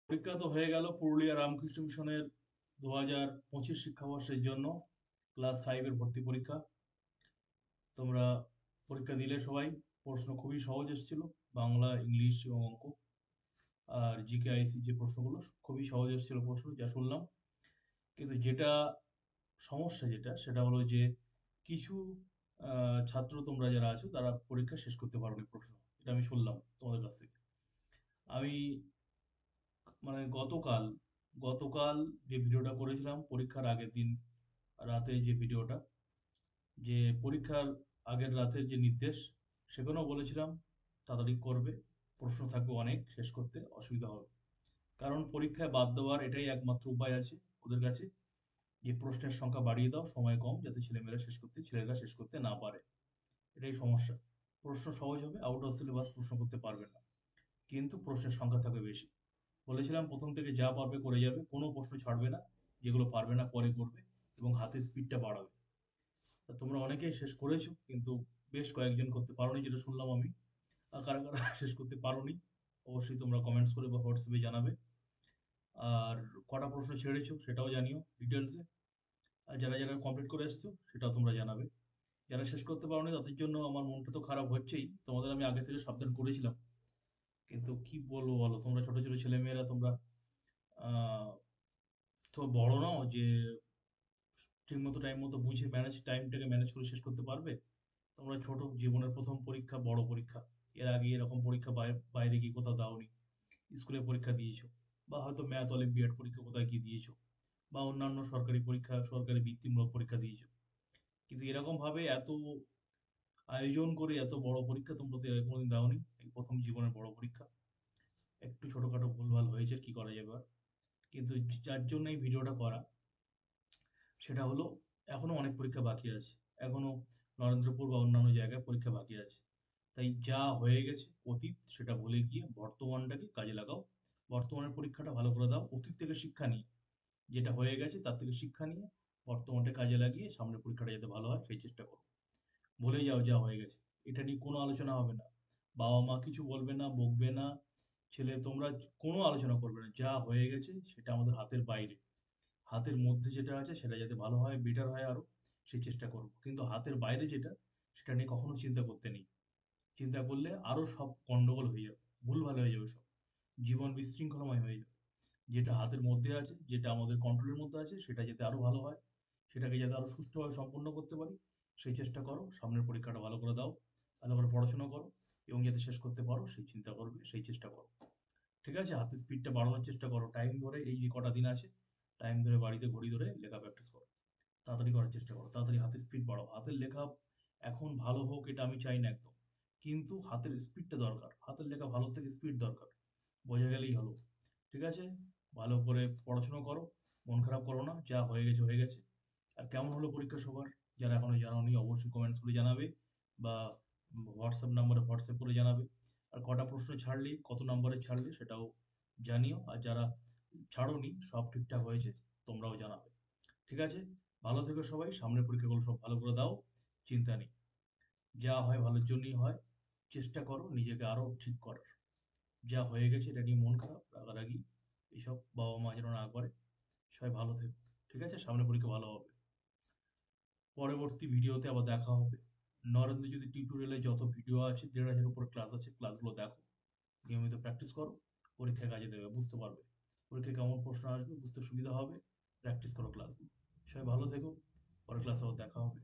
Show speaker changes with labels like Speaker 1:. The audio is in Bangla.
Speaker 1: পরীক্ষা তো হয়ে গেল পুরুলিয়া রামকৃষ্ণ মিশনের 2025 শিক্ষাবর্ষের জন্য ক্লাস 5-এর ভর্তি পরীক্ষা। তোমরা পরীক্ষা দিলে সবাই। প্রশ্ন খুবই সহজ এসেছিল, বাংলা, ইংলিশ এবং অঙ্ক। আর জিকে আইসি যে প্রশ্নগুলো খুবই সহজ এসেছিল প্রশ্ন, যা শুনলাম। কিন্তু যেটা সমস্যা সেটা হলো যে কিছু ছাত্র তোমরা যারা আছো তারা পরীক্ষা শেষ করতে পারোনি প্রশ্ন। এটা আমি শুনলাম তোমাদের কাছ থেকে। আমি মানে গতকাল যে ভিডিওটা করেছিলাম পরীক্ষার আগের দিন রাতে, যে ভিডিওটা, যে পরীক্ষার আগের রাতের যে নির্দেশ, সেখানেও বলেছিলাম তাড়াতাড়ি করবে, প্রশ্ন থাকবে অনেক, শেষ করতে অসুবিধা হবে। কারণ পরীক্ষায় বাদ দেওয়ার এটাই একমাত্র উপায় আছে ওদের কাছে, যে প্রশ্নের সংখ্যা বাড়িয়ে দাও, সময় কম, যাতে ছেলেরা শেষ করতে না পারে। এটাই সমস্যা। প্রশ্ন সহজ হবে, আউট অফ সিলেবাস প্রশ্ন করতে পারবে না, কিন্তু প্রশ্নের সংখ্যা থাকবে বেশি। বলেছিলাম প্রথম থেকে যা পারবে করে যাবে, কোনো প্রশ্ন ছাড়বে না, যেগুলো পারবে না পরে করবে, এবং হাতের স্পিডটা বাড়াবে। তা তোমরা অনেকেই শেষ করেছো, কিন্তু বেশ কয়েকজন করতে পারোনি, যেটা শুনলাম আমি। আর কারা কারা শেষ করতে পারোনি অবশ্যই তোমরা কমেন্টস করে বা হোয়াটসঅ্যাপে জানাবে। আর কটা প্রশ্ন ছেড়েছো সেটাও জানিও ডিটেলসে। আর যারা যারা কমপ্লিট করে এসছো সেটাও তোমরা জানাবে। যারা শেষ করতে পারোনি তাদের জন্য আমার মনটা তো খারাপ হচ্ছেই, তোমাদের আমি আগে থেকে সাবধান করেছিলাম। কিন্তু কি বলবো বলো, তোমরা ছোট ছোট ছেলে মেয়েরা, তোমরা আহ তো বড় নাও যে ঠিকমতো টাইম মতো বুঝে টাইমটাকে ম্যানেজ করে শেষ করতে পারবে। তোমরা ছোট, জীবনের প্রথম পরীক্ষা, বড় পরীক্ষা। এর আগে এরকম পরীক্ষা বাইরে গিয়ে কোথাও দাওনি। স্কুলে পরীক্ষা দিয়েছো, বা হয়তো ম্যাথ অলিম্পিয়াড পরীক্ষা কোথায় গিয়ে দিয়েছো, বা অন্যান্য সরকারি পরীক্ষা, সরকারি বৃত্তিমূলক পরীক্ষা দিয়েছো। কিন্তু এরকম ভাবে এত আয়োজন করে এত বড় পরীক্ষা তোমরা তো এর কোনোদিন দাওনি। এই প্রথম জীবনের বড় পরীক্ষা। একটু ছোটখাটো ভুলভাল হয়েছে, কি করা যাবে আর। কিন্তু যার জন্য এই ভিডিওটা করা, সেটা হলো এখনো অনেক পরীক্ষা বাকি আছে। এখনো নরেন্দ্রপুর বা অন্যান্য জায়গায় পরীক্ষা বাকি আছে। তাই যা হয়ে গেছে অতীত, সেটা ভুলে গিয়ে বর্তমানটাকে কাজে লাগাও। বর্তমানের পরীক্ষাটা ভালো করে দাও, অতীত থেকে শিক্ষা নিয়ে। যেটা হয়ে গেছে তার থেকে শিক্ষা নিয়ে বর্তমানটা কাজে লাগিয়ে সামনের পরীক্ষাটা যাতে ভালো হয় সেই চেষ্টা করো। ভুলে যাও যা হয়ে গেছে। এটা নিয়ে কোনো আলোচনা হবে না। বাবা মা কিছু বলবে না, বকবে না। তোমরা কোনো আলোচনা করবে না। যা হয়ে গেছে সেটা আমাদের হাতের বাইরে। হাতের মধ্যে যেটা আছে সেটা যাতে ভালো হয়, বেটার হয় আরো, সেই চেষ্টা করবো। কিন্তু হাতের বাইরে যেটা, সেটা নিয়ে কখনো চিন্তা করতে নেই। চিন্তা করলে আরো সব গন্ডগোল হয়ে যাবে, ভুলভাল হয়ে যাবে সব। জীবন বিশৃঙ্খলাময় হয়ে যাবে। যেটা হাতের মধ্যে আছে, যেটা আমাদের কন্ট্রোলের মধ্যে আছে, সেটা যাতে আরো ভালো হয়, সেটাকে যাতে আরো সুষ্ঠুভাবে সম্পন্ন করতে পারি, সেই চেষ্টা করো। সামনের পরীক্ষাটা ভালো করে দাও, ভালো করে পড়াশোনা করো, এবং যাতে শেষ করতে পারো সেই চিন্তা করবে, সেই চেষ্টা করো। ঠিক আছে? হাতের স্পিডটা বাড়ানোর চেষ্টা করো। টাইম ধরে, এই যে কটা দিন আছে, টাইম ধরে বাড়িতে ঘড়ি ধরে লেখা প্র্যাকটিস করো। তাড়াতাড়ি করার চেষ্টা করো, তাড়াতাড়ি হাতের স্পিড বাড়াও। হাতের লেখা এখন ভালো হোক এটা আমি চাই না একদম, কিন্তু হাতের স্পিডটা দরকার। হাতের লেখা ভালো থেকে স্পিড দরকার, বোঝা গেলেই হলো। ঠিক আছে? ভালো করে পড়াশোনা করো, মন খারাপ করো না, যা হয়ে গেছে হয়ে গেছে। আর কেমন হলো পরীক্ষা সবার, যারা এখনো জানাওনি অবশ্যই কমেন্টস করে জানাবে, বা হোয়াটসঅ্যাপ নাম্বারে হোয়াটসঅ্যাপ করে জানাবে। আর কটা প্রশ্ন ছাড়লি, কত নাম্বারে ছাড়লে সেটাও জানিও। আর যারা ছাড়োনি, সব ঠিকঠাক হয়েছে, তোমরাও জানাবে। ঠিক আছে? ভালো থেকো সবাই, সামনের পরীক্ষাগুলো সব ভালো করে দাও, চিন্তা নেই। যা হয় ভালোর জন্যই হয়। চেষ্টা করো নিজেকে আরো ঠিক করার। যা হয়ে গেছে এটা নিয়ে মন খারাপ, রাগারাগি, এসব বাবা মা যেন না করে। সবাই ভালো থেকো। ঠিক আছে? সামনে পরীক্ষা ভালো হবে। পরবর্তী ভিডিওতে আবার দেখা হবে। নরেন্দ্র জ্যোতি টিউটোরিয়ালে যত ভিডিও আছে, 1,500 উপর ক্লাস আছে, ক্লাসগুলো দেখো, নিয়মিত প্র্যাকটিস করো। পরীক্ষায় কাজে দেবে, বুঝতে পারবে। পরীক্ষায় কেমন প্রশ্ন আসবে বুঝতে সুবিধা হবে। প্র্যাকটিস করো ক্লাসগুলো। সবাই ভালো থেকো। পরের ক্লাসে আবার দেখা হবে।